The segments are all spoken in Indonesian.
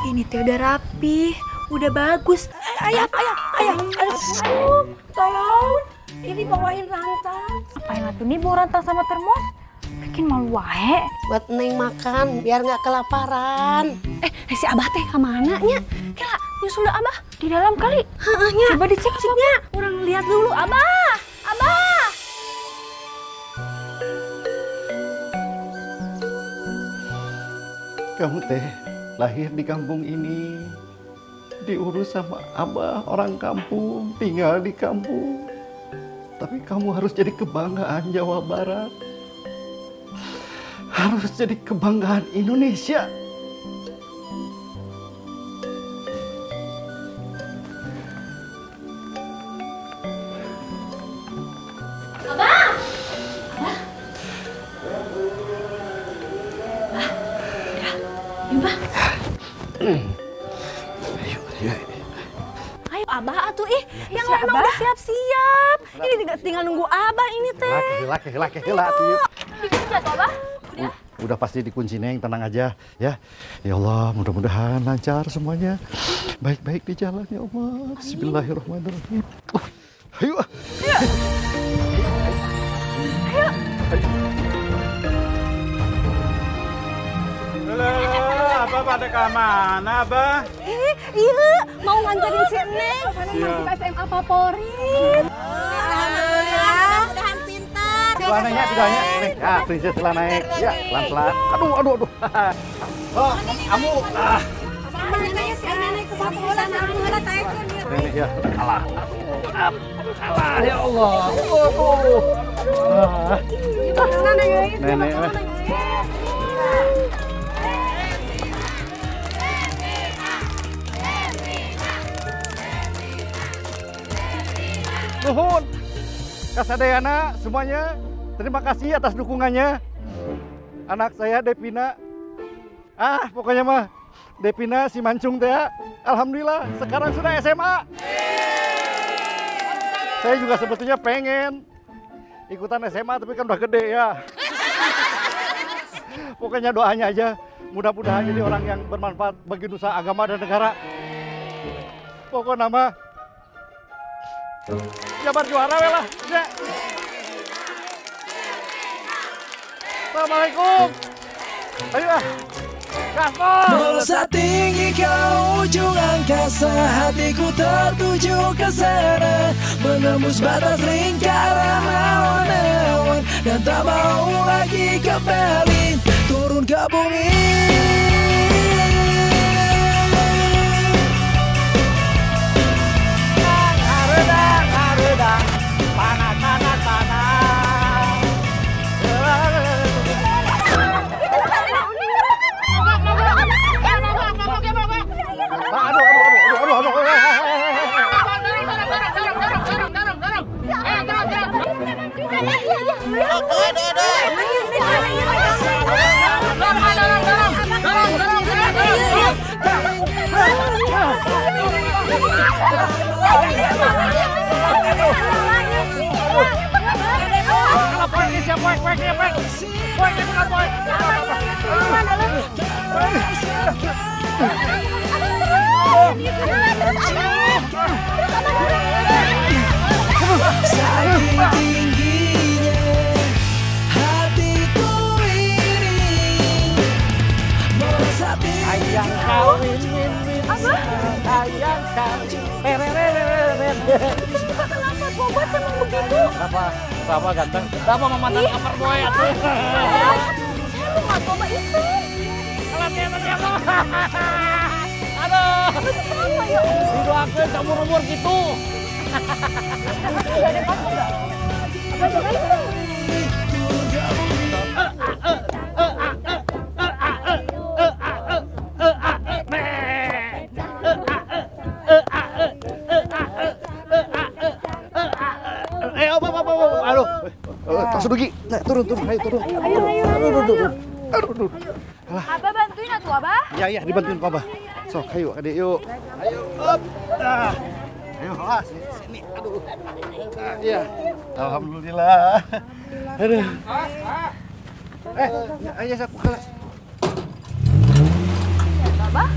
Ini teh udah rapi, udah bagus. Ayah. Aduh, tolong. Ini bawain rantang. Apain atuh nih bawa rantang sama termos? Bikin malu wae. Buat Neng makan, biar nggak kelaparan. Si Abah teh kemana nya? Kela, nyusul Abah di dalam kali. Nya. Coba dicek-ceknya. Orang lihat dulu, Abah. Abah. Kamu teh lahir di kampung ini, diurus sama abah orang kampung, tinggal di kampung. Tapi kamu harus jadi kebanggaan Jawa Barat. Harus jadi kebanggaan Indonesia. Ayo Abah atuh yang lain mah udah siap-siap. Ini tinggal nunggu Abah ini teh. Laki tuh. Dikunci atuh Abah. Udah pasti dikunci Neng, tenang aja ya. Ya Allah, mudah-mudahan lancar semuanya. Baik-baik di jalan ya Allah. Bismillahirrahmanirrahim. Ayo. Abah pada kemana, Abah? Iya, mau nganterin si Neng. Neng masuk SMA favorit. Alhamdulillah, mudah-mudahan pintar. Celananya sudahnya, Neng. Ah, princess telah naik. Ya, pelan-pelan. Aduh. Oh, kamu. Sama neneknya si nenek ke bawah sana, ada taekon dia. Nenek ya, salah. Aduh, salah ya Allah. Aduh. Nenek. Nuhun, kasadayana semuanya, terima kasih atas dukungannya. Anak saya Devina, pokoknya mah Devina si Mancung teh, alhamdulillah sekarang sudah SMA. Saya juga sebetulnya pengen ikutan SMA tapi kan udah gede ya. Pokoknya doanya aja, mudah-mudahan jadi orang yang bermanfaat bagi nusa, agama dan negara. Pokoknya mah jabar juara we lah. Ya. Assalamualaikum. Ayo lah. Gaspol. Melesat tinggi ke ujung angkasa, hatiku tertuju ke sana, menembus batas lingkaran awan-awan, dan tak mau lagi kembali turun ke bumi. Saking tingginya hatiku ini, melesat tinggi. Ayang kawin win ayang kawin. Kenapa Bobat emang begitu? Apa ganteng? Apa mantan kamar boy atuh? Saya lupa coba itu. Aduh. Kenapa ya? Didoakeun umur gitu. Gak ada kamu enggak? Apa coba itu? Aduh. Tas Dugi. Nah, turun. Ayo turun. Aduh. Abah bantuin atuh Abah. Ya, dibantuin Pak Abah. Sok, ayo adik yuk. Ayo, up. Ayo, sini. Aduh. Iya. Alhamdulillah. Aduh. Ayo saya buka. Abah,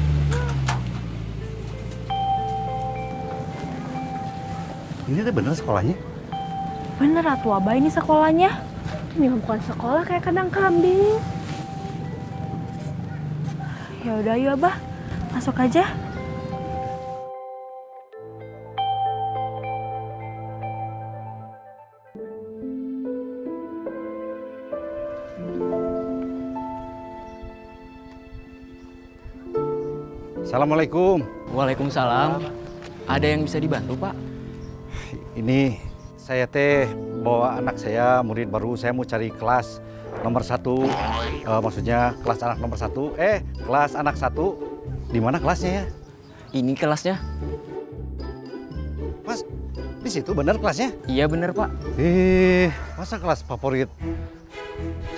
Ini tuh bener sekolahnya? Bener atuh Abah, ini sekolahnya. Ini bukan sekolah kayak kandang kambing. Ya udah yuk Abah, masuk aja. Assalamualaikum. Waalaikumsalam. Ada yang bisa dibantu, Pak? Ini saya teh bawa anak saya, murid baru. Saya mau cari kelas nomor 1. Maksudnya kelas anak nomor 1. Kelas anak 1. Di mana kelasnya ya? Ini kelasnya? Mas, di situ bener kelasnya? Iya bener, Pak. Masa kelas favorit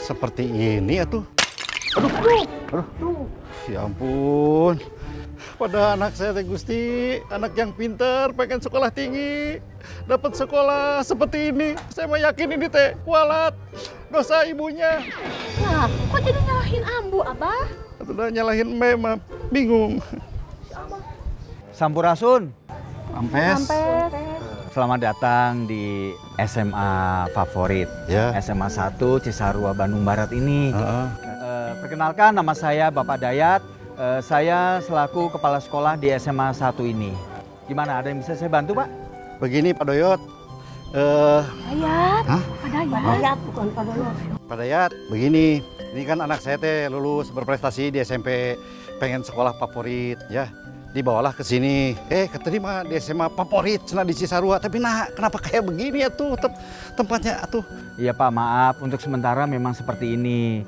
seperti ini atuh? Aduh. Ya ampun. Pada anak saya teh Gusti, anak yang pintar, pengen sekolah tinggi, dapat sekolah seperti ini. Saya mah yakin ini teh kualat dosa ibunya. Nah, kok jadi nyalahin Ambu, Abah? Udah nyalahin mah bingung. Sampurasun. Ampes. Selamat datang di SMA favorit. Ya. SMA 1 Cisarua Bandung Barat ini. Perkenalkan, nama saya Bapak Dayat. Saya selaku kepala sekolah di SMA 1 ini. Gimana, ada yang bisa saya bantu, Pak? Begini Pak Doyot. Dayat. Hah? Pak Dayat. Dayat bukan Pak Doyot. Pak Dayat, begini. Ini kan anak saya teh lulus berprestasi di SMP, pengen sekolah favorit ya. Dibawalah ke sini. Keterima di SMA favorit cenah di Cisarua. Tapi nah, kenapa kayak begini ya tuh tempatnya atuh? Iya Pak, maaf. Untuk sementara memang seperti ini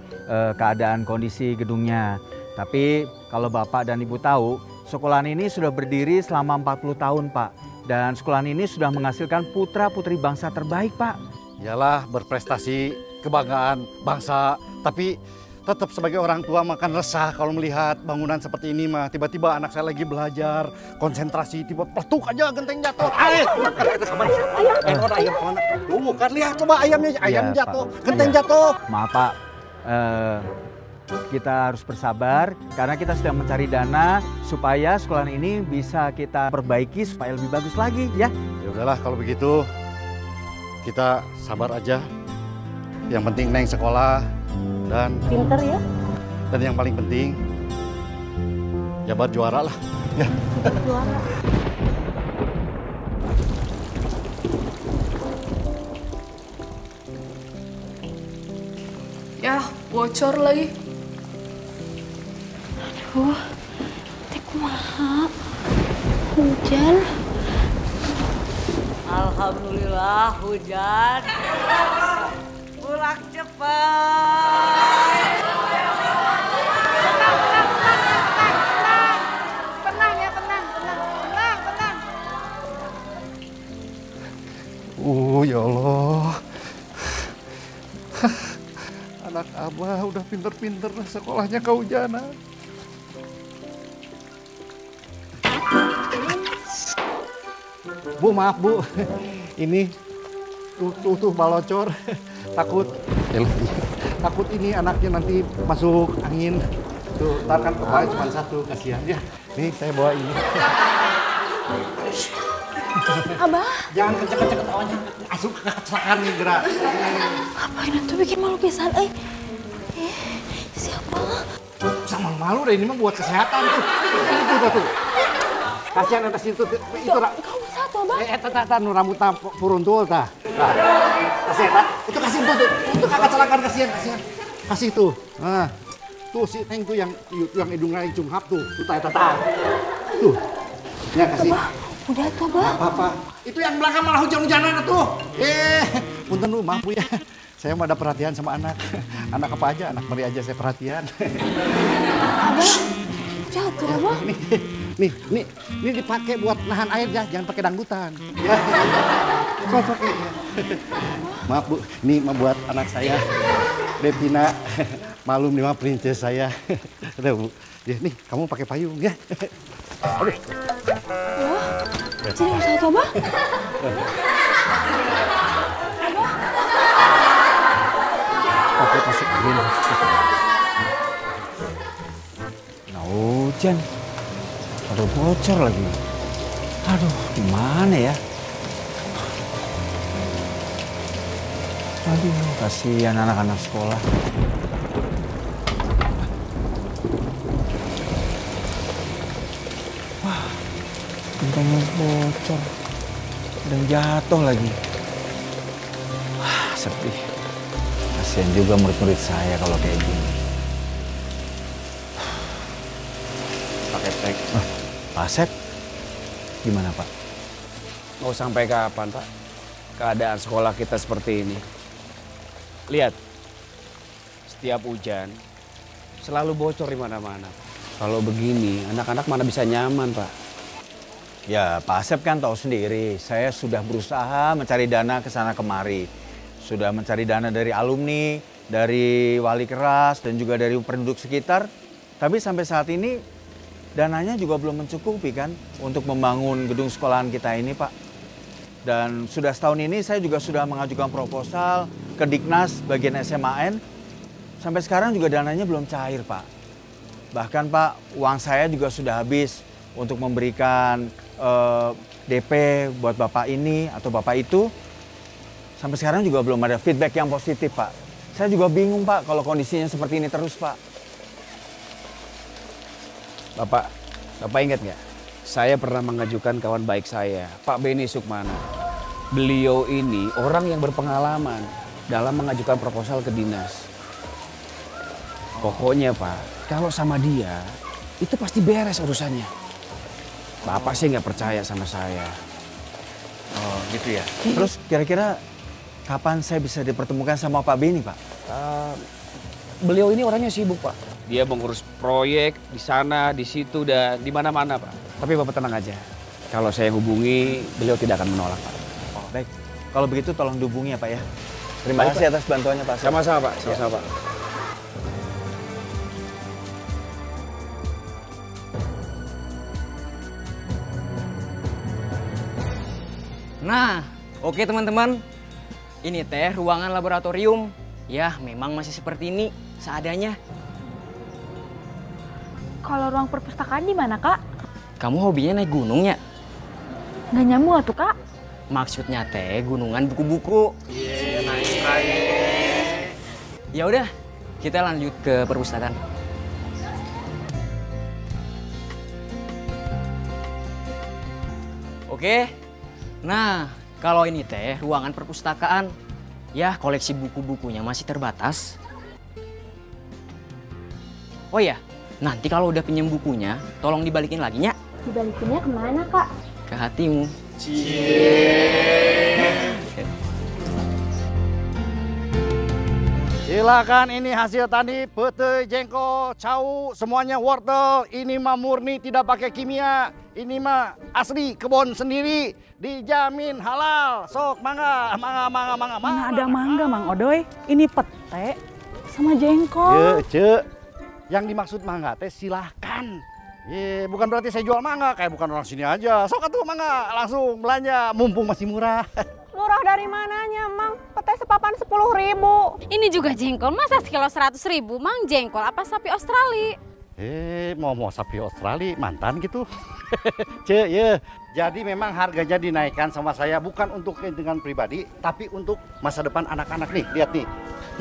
keadaan kondisi gedungnya. Tapi kalau Bapak dan Ibu tahu, sekolahan ini sudah berdiri selama 40 tahun, Pak. Dan sekolahan ini sudah menghasilkan putra-putri bangsa terbaik, Pak. Iyalah, berprestasi, kebanggaan bangsa. Tapi tetap sebagai orang tua makan resah kalau melihat bangunan seperti ini mah. Tiba-tiba anak saya lagi belajar, konsentrasi, tiba peletuk aja genteng jatuh. Tuh kan lihat coba ayam Iya, jatuh, Pak. genteng Iya. jatuh. Maaf, Pak. Kita harus bersabar karena kita sedang mencari dana supaya sekolahan ini bisa kita perbaiki supaya lebih bagus lagi, ya. Ya udahlah kalau begitu kita sabar aja. Yang penting Neng sekolah dan Pinter ya? yang paling penting Jabar juara lah. Ya. Juara. Yah, bocor lagi. Aduh, teh kumaha? Hujan. Alhamdulillah hujan. Pulang cepat. Tenang ya, tenang. Ya Allah. Anak Abah udah pinter-pinter sekolahnya kehujanan. Bu, maaf Bu. Ini tuh balocor. Takut ini anaknya nanti masuk angin. Tuh, ntar kan kepala cuma satu, kasihan ya. Nih, saya bawa ini. Abah, Jangan kenceng-kenceng ketawanya. Asup kecelakaan nih, gerak. ngapain itu bikin malu pisan, siapa? Sama malu deh, ini mah buat kesehatan tuh. Itu tuh. Kasihan atas itu Gak usah tuh, Abah. Tata nu rambutna puruntul tah. Kasih eta. Itu kasih tuh. Itu kakak celakaan kasihan. Kasih tuh. Nah. Tuh si Neng tuh yang hidungnya cunghap tuh. Tuh tah. Tuh. Ya kasih. Udah tuh, Abah. Apa? Itu yang belakang malah hujan-hujanan tuh. Punten lu, maaf Bu ya. Saya mah ada perhatian sama anak. Anak apa aja? Anak Meri aja saya perhatian. Abah, jatuh, Abah. Nih dipakai buat nahan air ya, jangan pakai dangdutan. Ya. Pakai. Maaf Bu, ini mah buat anak saya, Devina. Malum nih mah princess saya. Udah Bu, ya, nih kamu pakai payung ya. Aduh. Jadi usah tuh, Abah. Pakai masuk angin. Nah, hujan. Ada bocor lagi. Aduh, gimana ya? Aduh, kasihan anak-anak sekolah. Wah, gentengnya bocor. Dan jatuh lagi. Wah, sedih. Kasihan juga murid-murid saya kalau kayak gini. Pak Ketek. Pak Asep, gimana Pak? Mau sampai kapan, Pak? Keadaan sekolah kita seperti ini. Lihat, setiap hujan selalu bocor di mana-mana. Kalau begini, anak-anak mana bisa nyaman, Pak? Ya, Pak Asep kan tahu sendiri, saya sudah berusaha mencari dana ke sana kemari. Sudah mencari dana dari alumni, dari wali kelas, dan juga dari penduduk sekitar. Tapi sampai saat ini, dananya juga belum mencukupi kan untuk membangun gedung sekolahan kita ini, Pak. Dan sudah setahun ini saya juga sudah mengajukan proposal ke Diknas bagian SMAN. Sampai sekarang juga dananya belum cair, Pak. Bahkan, Pak, uang saya juga sudah habis untuk memberikan DP buat Bapak ini atau Bapak itu. Sampai sekarang juga belum ada feedback yang positif, Pak. Saya juga bingung, Pak, kalau kondisinya seperti ini terus, Pak. Bapak ingat nggak? Saya pernah mengajukan kawan baik saya, Pak Beni Sukmana. Beliau ini orang yang berpengalaman dalam mengajukan proposal ke dinas. Pokoknya Pak, kalau sama dia, itu pasti beres urusannya. Bapak sih nggak percaya sama saya. Oh, gitu ya. Terus kira-kira kapan saya bisa dipertemukan sama Pak Beni, Pak? Beliau ini orangnya sibuk, Pak. Dia mengurus proyek di sana, di situ, dan di mana-mana, Pak. Tapi Bapak tenang aja. Kalau saya hubungi, beliau tidak akan menolak, Pak. Oh, baik. Kalau begitu tolong dihubungi ya, Pak ya. Terima Baik, kasih Pak. atas bantuannya, Pak. Sama-sama, Pak. Sama-sama, Pak. Nah, oke teman-teman. Ini teh ruangan laboratorium. Ya, memang masih seperti ini, seadanya. Kalau ruang perpustakaan di mana, Kak? Kamu hobinya naik gunung ya? Nggak nyambung atuh, Kak. Maksudnya teh gunungan buku-buku. Ya udah, kita lanjut ke perpustakaan. Oke. Nah, kalau ini teh ruangan perpustakaan. Ya, koleksi buku-bukunya masih terbatas. Oh ya, nanti kalau udah pinjam bukunya, tolong dibalikin lagi, Nya. Dibalikinnya kemana, Kak? Ke hatimu. Silakan, ini hasil tani pete, jengkol, cau, semuanya wortel. Ini mah murni tidak pakai kimia. Ini mah asli kebun sendiri, dijamin halal. Sok mangga. Mana ada mangga, Mang Odoy? Ini pete sama jengkol. Cek. Yang dimaksud mangga teh silahkan. Ye, bukan berarti saya jual mangga, kayak bukan orang sini aja. Sok atuh mangga, langsung belanja, mumpung masih murah. Murah dari mananya, Mang? Pete sepapan 10.000. Ini juga jengkol, masa sekilo 100.000, Mang? Jengkol apa sapi Australia? Mau sapi Australia, mantan gitu. Cek, ya. Jadi memang harganya dinaikkan sama saya, bukan untuk kepentingan pribadi, tapi untuk masa depan anak-anak nih. Lihat nih,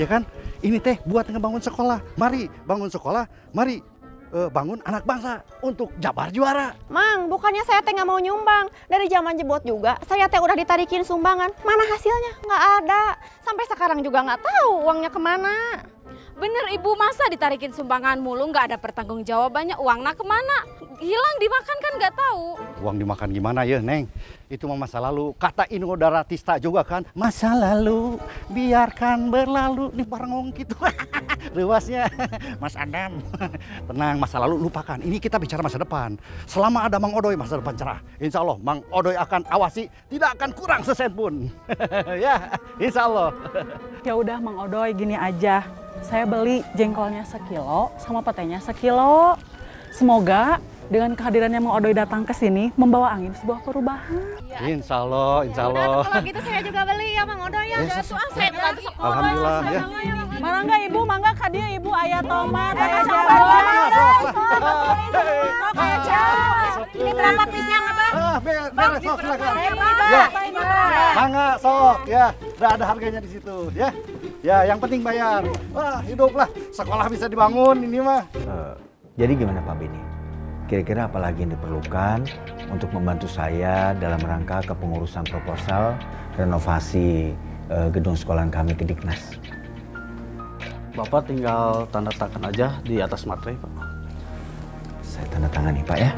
ya kan? Ini teh buat ngebangun sekolah. Mari bangun sekolah, mari bangun anak bangsa untuk Jabar juara. Mang, bukannya saya teh nggak mau nyumbang. Dari zaman jebot juga, saya teh udah ditarikin sumbangan. Mana hasilnya? Nggak ada. Sampai sekarang juga nggak tahu uangnya kemana. Bener Ibu, masa ditarikin sumbangan mulu nggak ada pertanggung jawabannya, uangnya kemana? Hilang dimakan kan nggak tahu. Uang dimakan gimana ya, Neng? Itu mah masa lalu. Kata Inul Daratista juga kan, masa lalu biarkan berlalu. Nih barengong gitu. Luasnya, Mas Adam. Tenang, masa lalu lupakan. Ini kita bicara masa depan. Selama ada Mang Odoy, masa depan cerah. Insya Allah, Mang Odoy akan awasi, tidak akan kurang sesen pun. Ya, insya Allah. Ya udah, Mang Odoy, gini aja. Saya beli jengkolnya 1 kilo sama petenya 1 kilo. Semoga dengan kehadirannya Mang Odoy datang ke sini membawa angin sebuah perubahan. Insya Allah, insya Allah. Kalau gitu saya juga beli ya, Mang Odoy ya. Yes. Saya bantu sekolah. Alhamdulillah ya. Mangga Ibu, mangga kadia Ibu, aya tomat, aya Ini berapa piece yang apa? Beres, sok silakan. Ya, mangga sok ya. Udah ada harganya di situ, ya. Ya, yang penting bayar. Wah, hiduplah. Sekolah bisa dibangun ini mah. Jadi gimana Pak Beni? Kira-kira apa lagi yang diperlukan untuk membantu saya dalam rangka kepengurusan proposal renovasi gedung sekolahan kami ke Diknas? Bapak tinggal tanda tangan aja di atas materai, Pak. Saya tanda tangan nih, Pak ya.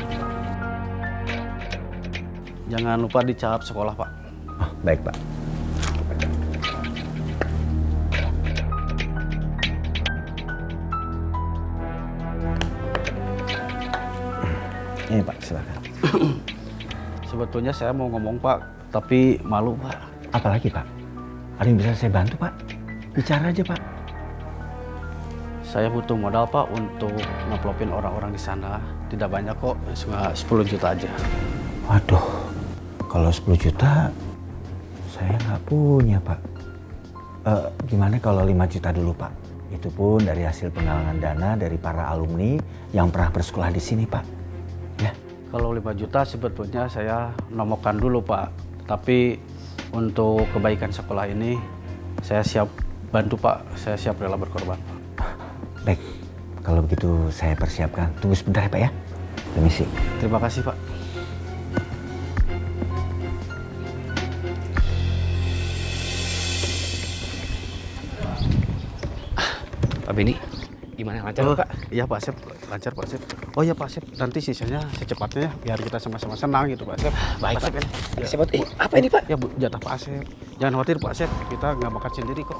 Jangan lupa dicap sekolah, Pak. Oh, baik, Pak. Ini Pak, silakan. Sebetulnya saya mau ngomong Pak, tapi malu Pak. Apalagi Pak? Ada yang bisa saya bantu Pak? Bicara aja Pak. Saya butuh modal Pak untuk ngeplopin orang-orang di sana. Tidak banyak kok, cuma 10 juta aja. Waduh, kalau 10 juta saya nggak punya Pak. Gimana kalau 5 juta dulu Pak? Itu pun dari hasil penggalangan dana dari para alumni yang pernah bersekolah di sini Pak. Ya. Kalau 5 juta sebetulnya saya nomorkan dulu Pak. Tapi untuk kebaikan sekolah ini saya siap bantu Pak. Saya siap rela berkorban Pak. Baik, kalau begitu saya persiapkan. Tunggu sebentar ya Pak ya. Permisi. Terima kasih Pak. Pak Beni, gimana lancar Pak? Iya Pak Sep, lancar Pak Sep. Oh ya Pak Sep, nanti sisanya secepatnya ya, biar kita sama-sama senang gitu Pak Sep. Baik Pak. Sep, Ya. Apa ini Pak? Ya Bu, jatah Pak Sep. Jangan khawatir Pak Sep, kita nggak makan sendiri kok.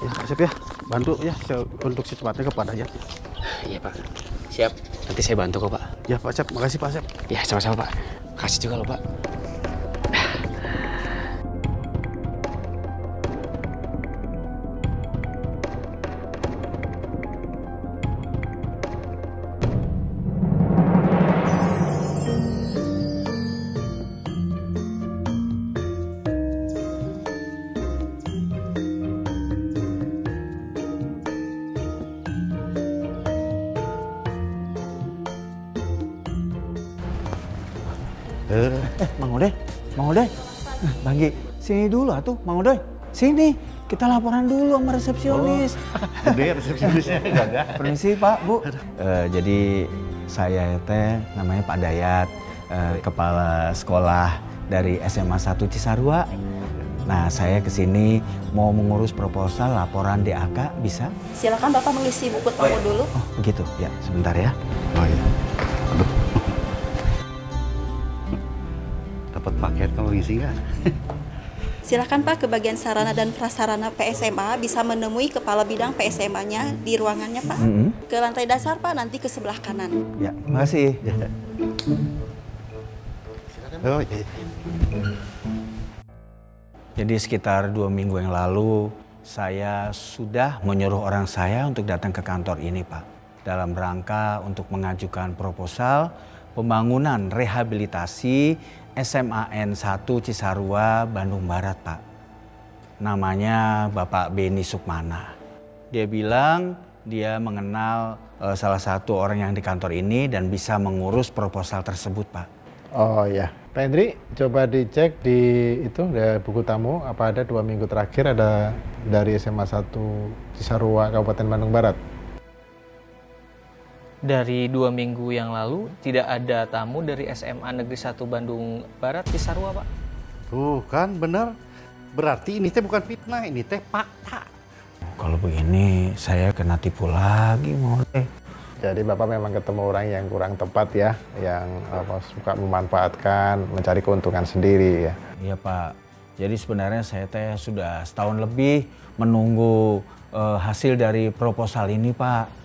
Ya Pak Sep ya, bantu ya untuk secepatnya kepada ya. Iya Pak, siap. Nanti saya bantu kok Pak. Ya Pak Sep, makasih Pak Sep. Ya sama-sama Pak. Kasih juga loh Pak. Mang Odoy, Banggi, sini dulu atuh, Mang Odoy. Sini, kita laporan dulu sama resepsionis. Gede resepsionisnya, enggak. Permisi Pak, Bu. Jadi saya teh namanya Pak Dayat, kepala sekolah dari SMA 1 Cisarua. Nah, saya kesini mau mengurus proposal laporan DAK, bisa? Silakan Bapak mengisi buku tamu dulu. Oh, begitu. Ya, sebentar ya. Oh iya. Aduh. Dapat paket kalau ngisi nggak? Silakan Pak ke bagian sarana dan prasarana PSMA, bisa menemui kepala bidang PSMA-nya di ruangannya Pak. Ke lantai dasar Pak, nanti ke sebelah kanan. Ya, makasih. Oh, iya. Jadi sekitar 2 minggu yang lalu, saya sudah menyuruh orang saya untuk datang ke kantor ini Pak. Dalam rangka untuk mengajukan proposal pembangunan rehabilitasi SMAN 1 Cisarua, Bandung Barat, Pak. Namanya Bapak Beni Sukmana. Dia bilang dia mengenal salah satu orang yang di kantor ini dan bisa mengurus proposal tersebut, Pak. Oh ya, Pak Hendri, coba dicek di itu buku tamu, apa ada 2 minggu terakhir ada dari SMA 1 Cisarua, Kabupaten Bandung Barat. Dari 2 minggu yang lalu tidak ada tamu dari SMA Negeri 1 Bandung Barat Cisarua, Pak. Tuh kan bener. Berarti ini teh bukan fitnah, ini teh fakta. Kalau begini saya kena tipu lagi, mau deh. Jadi Bapak memang ketemu orang yang kurang tepat ya, yang suka memanfaatkan, mencari keuntungan sendiri ya. Iya Pak, jadi sebenarnya saya teh sudah setahun lebih menunggu hasil dari proposal ini Pak.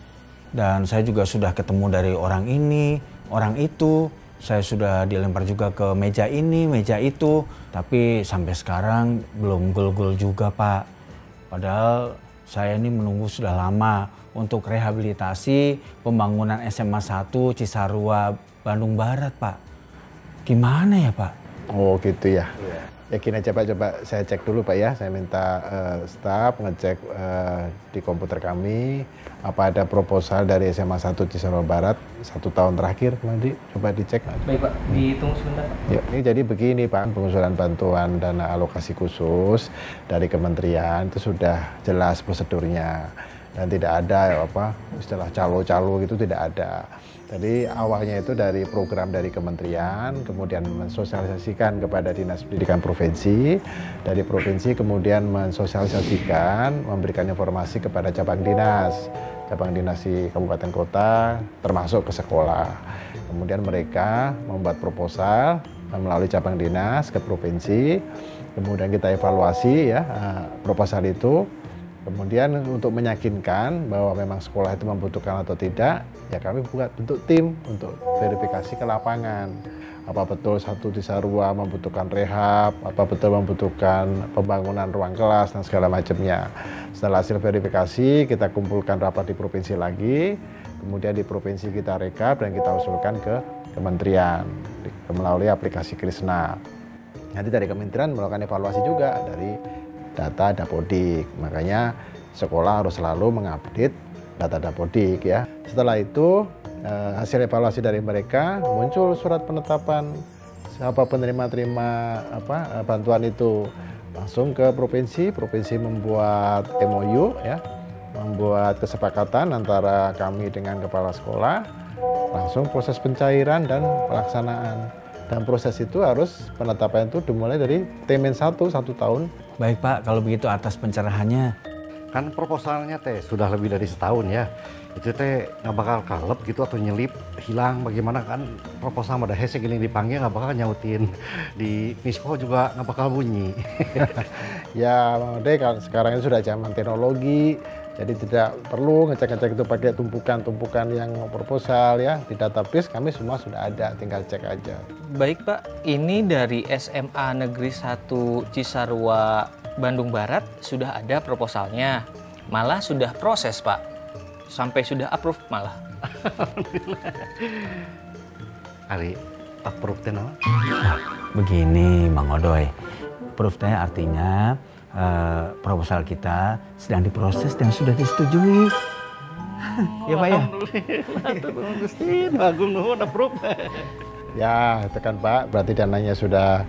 Dan saya juga sudah ketemu dari orang ini, orang itu. Saya sudah dilempar juga ke meja ini, meja itu. Tapi sampai sekarang belum gol-gol juga Pak. Padahal saya ini menunggu sudah lama untuk rehabilitasi pembangunan SMA 1 Cisarua, Bandung Barat Pak. Gimana ya Pak? Oh gitu ya. Ya gini aja Pak, coba saya cek dulu Pak ya. Saya minta staf ngecek di komputer kami apa ada proposal dari SMA 1 Cisarua Barat 1 tahun terakhir nanti coba dicek. Baik Pak, ditunggu sebentar Pak. Ya, ini jadi begini Pak, pengusulan bantuan dana alokasi khusus dari kementerian itu sudah jelas prosedurnya dan tidak ada istilah calo-calo gitu tidak ada. Jadi awalnya itu dari program dari kementerian, kemudian mensosialisasikan kepada Dinas Pendidikan Provinsi, dari provinsi kemudian mensosialisasikan, memberikan informasi kepada cabang dinas di kabupaten kota, termasuk ke sekolah. Kemudian mereka membuat proposal melalui cabang dinas ke provinsi, kemudian kita evaluasi ya proposal itu. Kemudian untuk meyakinkan bahwa memang sekolah itu membutuhkan atau tidak, ya kami buat bentuk tim untuk verifikasi ke lapangan. Apa betul satu Cisarua membutuhkan rehab, apa betul membutuhkan pembangunan ruang kelas dan segala macamnya. Setelah hasil verifikasi, kita kumpulkan rapat di provinsi lagi, kemudian di provinsi kita rekap dan kita usulkan ke kementerian melalui aplikasi Krisna. Nanti dari kementerian melakukan evaluasi juga dari data Dapodik, makanya sekolah harus selalu mengupdate data Dapodik ya. Setelah itu hasil evaluasi dari mereka muncul surat penetapan siapa penerima-terima bantuan itu langsung ke provinsi membuat MOU ya, membuat kesepakatan antara kami dengan kepala sekolah, langsung proses pencairan dan pelaksanaan. Dan proses itu harus penetapan itu dimulai dari T-1 1 tahun. Baik Pak, kalau begitu atas pencerahannya. Kan proposalnya teh sudah lebih dari setahun ya. Itu teh nggak bakal kalep gitu atau nyelip, hilang bagaimana kan proposal ada hese gini dipanggil nggak bakal nyautin. Di Misko juga nggak bakal bunyi. Ya Bang Ode, sekarang ini sudah zaman teknologi. Jadi tidak perlu ngecek-ngecek itu pakai tumpukan-tumpukan yang proposal ya. Di database kami semua sudah ada, tinggal cek aja. Baik Pak, ini dari SMA Negeri 1 Cisarua Bandung Barat sudah ada proposalnya. Malah sudah proses Pak, sampai sudah approve malah. Ari, approve teh naon? Begini Mang Odoy, approve teh artinya proposal kita sedang diproses dan sudah disetujui. Ya Pak ya? Agung nuhun approve. Ya, itu kan Pak, berarti dananya sudah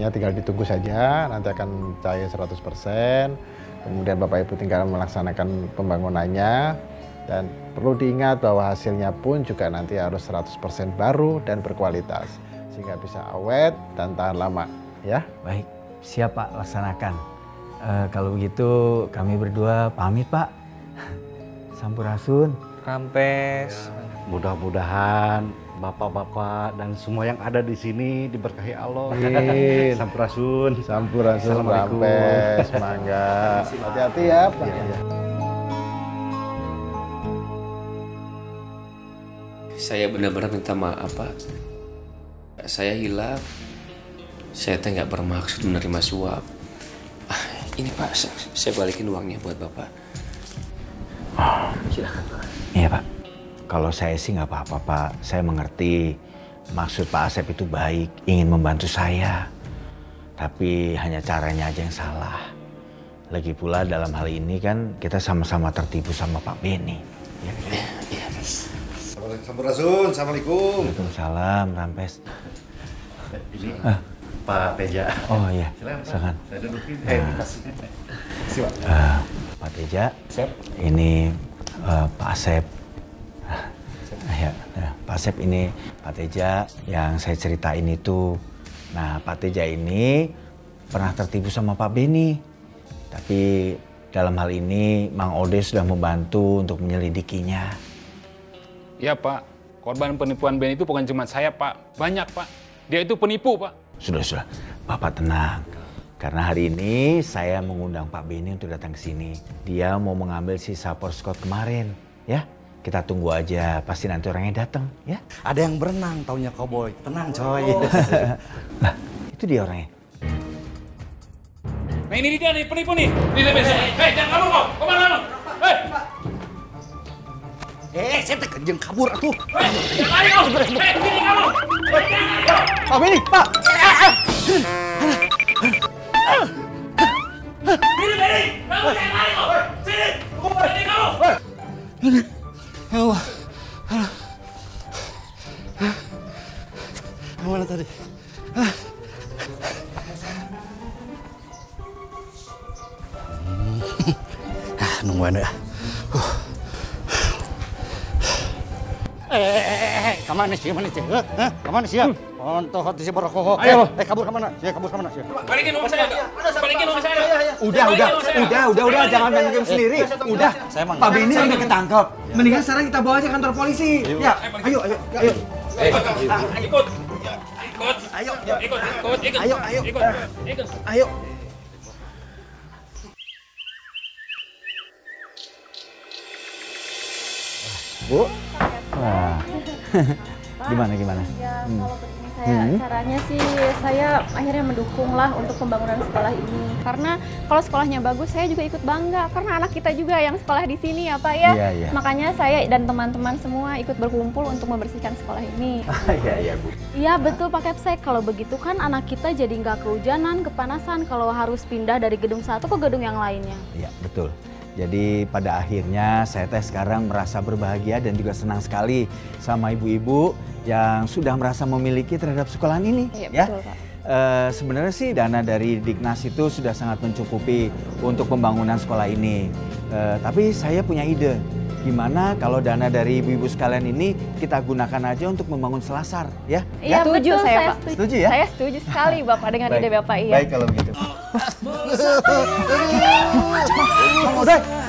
tinggal ditunggu saja, nanti akan cair 100%. Kemudian Bapak Ibu tinggal melaksanakan pembangunannya dan perlu diingat bahwa hasilnya pun juga nanti harus 100% baru dan berkualitas sehingga bisa awet dan tahan lama, ya. Baik, siap Pak, laksanakan. Kalau begitu kami berdua pamit Pak. Sampurasun. Rampes. Mudah-mudahan bapak-bapak dan semua yang ada di sini diberkahi Allah. Sampurasun. Sampurasun. Rampes. Mangga. Hati-hati ya Pak. Ya. Saya benar-benar minta maaf Pak. Saya hilaf. Saya teh nggak bermaksud menerima suap. Ini Pak, saya balikin uangnya buat Bapak. Silakan Pak. Iya Pak. Kalau saya sih nggak apa-apa Pak. Saya mengerti maksud Pak Asep itu baik, ingin membantu saya. Tapi hanya caranya aja yang salah. Lagi pula dalam hal ini kan kita sama-sama tertipu sama Pak Beni. Iya. Sampurasun, assalamualaikum. Waalaikumsalam, Rampes. Ini Pak Teja. Oh iya, silakan. Saya dudukin. Pak Teja, ini Pak Asep. Ya, Pak Asep ini Pak Teja yang saya ceritain itu. Nah, Pak Teja ini pernah tertipu sama Pak Beni. Tapi dalam hal ini Mang Ode sudah membantu untuk menyelidikinya. Iya Pak, korban penipuan Beni itu bukan cuma saya Pak, banyak Pak. Dia itu penipu Pak. Sudah, Bapak tenang. Karena hari ini saya mengundang Pak Beni untuk datang ke sini. Dia mau mengambil sisa Porsche kemarin, ya. Kita tunggu aja, pasti nanti orangnya datang, ya. Ada yang berenang, taunya cowboy. Tenang coy. Nah, itu dia orangnya. Nah ini dia nih, penipu nih. Hei, jangan kamu kok. Kemana kamu? Saya teh kejeng kabur atuh. Jangan lari kamu. Sini kamu. Pak Beni, Pak. Ya Allah. Mana tadi? Nungguan ya. Kemana sih? Kemana sih? Untuk hati si Boroko. Ayo, kabur kemana? Kabur kemana? Balikin uang saya. Balikin uang saya. Udah, jangan main game sendiri. Udah, Pak Beni udah ketangkep. Mendingan sekarang kita bawa aja kantor polisi. Ya, ayo. Ikut. Ayo. Bu. Wah. Gimana? Ya, kalau begini caranya sih saya akhirnya mendukung lah untuk pembangunan sekolah ini. Karena kalau sekolahnya bagus, saya juga ikut bangga karena anak kita juga yang sekolah di sini ya Pak ya. Iya. Makanya saya dan teman-teman semua ikut berkumpul untuk membersihkan sekolah ini. Iya, Bu. Iya betul Pak Kepsek. Kalau begitu kan anak kita jadi nggak kehujanan, kepanasan kalau harus pindah dari gedung satu ke gedung yang lainnya. Iya, betul. Jadi pada akhirnya saya sekarang merasa berbahagia dan juga senang sekali sama ibu-ibu yang sudah merasa memiliki terhadap sekolahan ini. Iya, betul, Pak. Sebenarnya sih dana dari Dignas itu sudah sangat mencukupi untuk pembangunan sekolah ini. Tapi saya punya ide, gimana kalau dana dari ibu-ibu sekalian ini kita gunakan aja untuk membangun selasar, ya? Iya, Setuju betul, saya, Pak. Setuju ya? Saya setuju sekali Bapak dengan ide Bapak. Iya. Baik kalau begitu.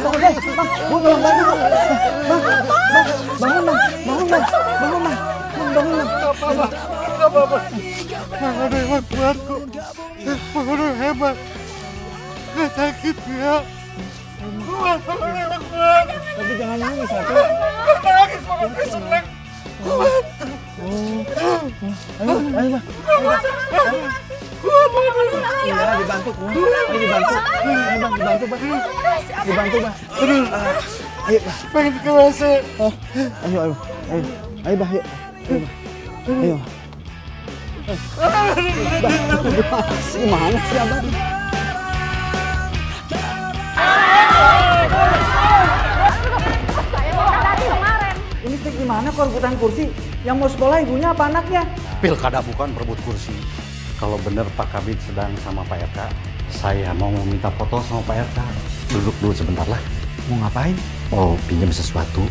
Bang Oday, Bu tolong bantu, Bang. Bangun, Bang. Enggak apa-apa. Bang Oday buatku. Bang Oday hebat. Nggak sakit ya. Kuat. Tapi jangan nangis, Atu. Nangis, Bang Oday seneng. Kuat. Ayo, Bang. Iya, dibantu, Bang. Dibantu, Bang. Aduh. Ayo, Bang. Pengen ke WC. Ayo, Bang. Ayo. Gimana sih, Abang? Ini trik gimana kok rebutan kursi? Yang mau sekolah ibunya apa anaknya? Pilkada bukan berebut kursi. Kalau benar Pak Kabid sedang sama Pak RK, saya mau meminta foto sama Pak RK. Duduk dulu sebentar lah. Mau ngapain? Mau pinjam sesuatu.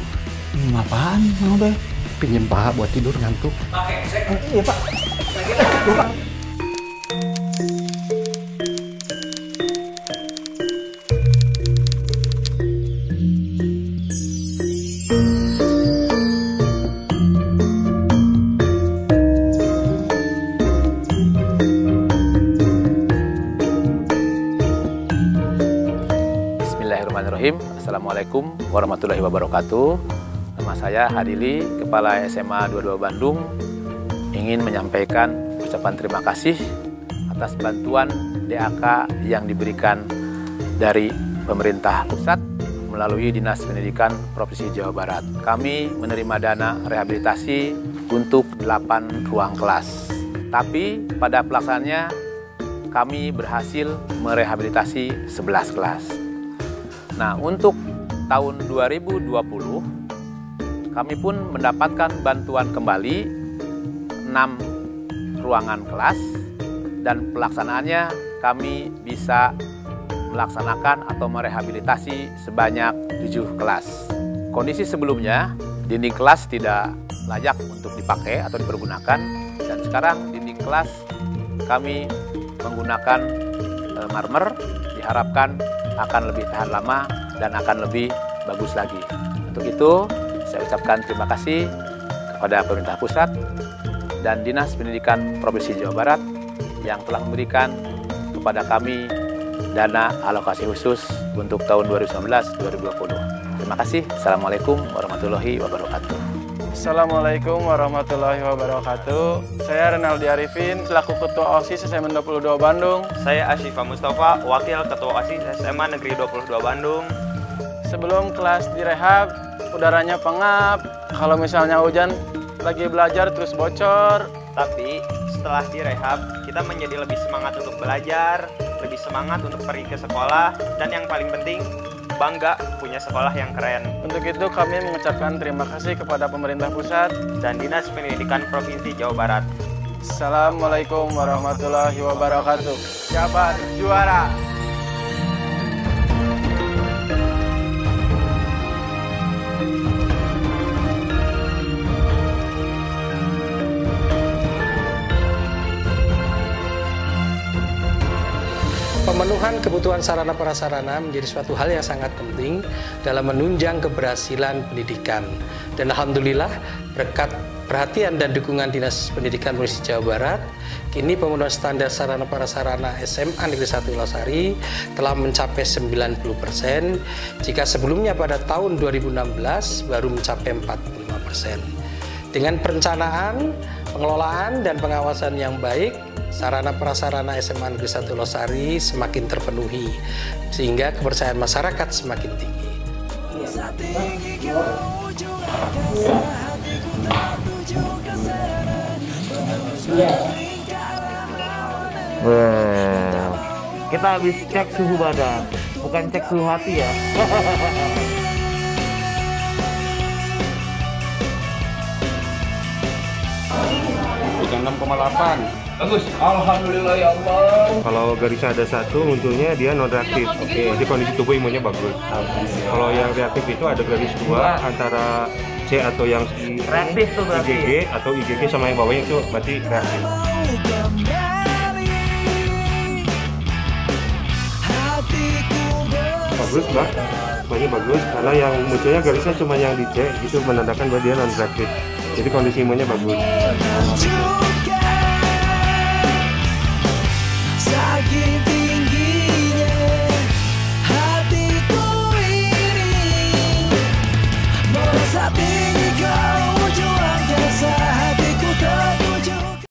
Apaan, Mang Oday? Pinjam paha buat tidur ngantuk. Iya, Pak. Pak. Assalamualaikum warahmatullahi wabarakatuh. Nama saya Hadili, Kepala SMA 22 Bandung. Ingin menyampaikan ucapan terima kasih atas bantuan DAK yang diberikan dari pemerintah pusat melalui Dinas Pendidikan Provinsi Jawa Barat. Kami menerima dana rehabilitasi untuk 8 ruang kelas. Tapi pada pelaksanaannya kami berhasil merehabilitasi 11 kelas. Nah, untuk tahun 2020, kami pun mendapatkan bantuan kembali 6 ruangan kelas dan pelaksanaannya kami bisa melaksanakan atau merehabilitasi sebanyak 7 kelas. Kondisi sebelumnya, dinding kelas tidak layak untuk dipakai atau dipergunakan dan sekarang dinding kelas kami menggunakan marmer, diharapkan akan lebih tahan lama dan akan lebih bagus lagi. Untuk itu, saya ucapkan terima kasih kepada pemerintah pusat dan Dinas Pendidikan Provinsi Jawa Barat yang telah memberikan kepada kami dana alokasi khusus untuk tahun 2019-2020. Terima kasih. Assalamualaikum warahmatullahi wabarakatuh. Assalamualaikum warahmatullahi wabarakatuh. Saya Renaldi Arifin, selaku Ketua OSIS SMA 22 Bandung. Saya Asyifa Mustafa, Wakil Ketua OSIS SMA Negeri 22 Bandung. Sebelum kelas direhab, udaranya pengap. Kalau misalnya hujan, lagi belajar terus bocor. Tapi setelah direhab, kita menjadi lebih semangat untuk belajar, lebih semangat untuk pergi ke sekolah, dan yang paling penting, bangga punya sekolah yang keren. Untuk itu kami mengucapkan terima kasih kepada pemerintah pusat dan Dinas Pendidikan Provinsi Jawa Barat. Assalamualaikum warahmatullahi wabarakatuh. Jabar juara. Pemenuhan kebutuhan sarana prasarana menjadi suatu hal yang sangat penting dalam menunjang keberhasilan pendidikan. Dan alhamdulillah berkat perhatian dan dukungan Dinas Pendidikan Provinsi Jawa Barat, kini pemenuhan standar sarana prasarana SMA Negeri 1 Losari telah mencapai 90%, jika sebelumnya pada tahun 2016 baru mencapai 45%. Dengan perencanaan, pengelolaan, dan pengawasan yang baik, sarana prasarana SMA Negeri 1 Losari semakin terpenuhi, sehingga kepercayaan masyarakat semakin tinggi. Kita habis cek suhu badan, bukan cek suhu hati ya. Bukan 6,8. Bagus, alhamdulillah ya Allah. Kalau garisnya ada satu, munculnya dia non reaktif. Oke. Jadi kondisi tubuh imunnya bagus. Kalau yang reaktif itu ada garis 2 antara C atau yang reaktif tuh berarti. IgG atau IgG sama yang bawahnya itu berarti reaktif. Bagus, Mbak. Semuanya bagus karena yang munculnya garisnya cuma yang di C, itu menandakan bahwa dia non reaktif. Jadi kondisi imunnya bagus. Sakiti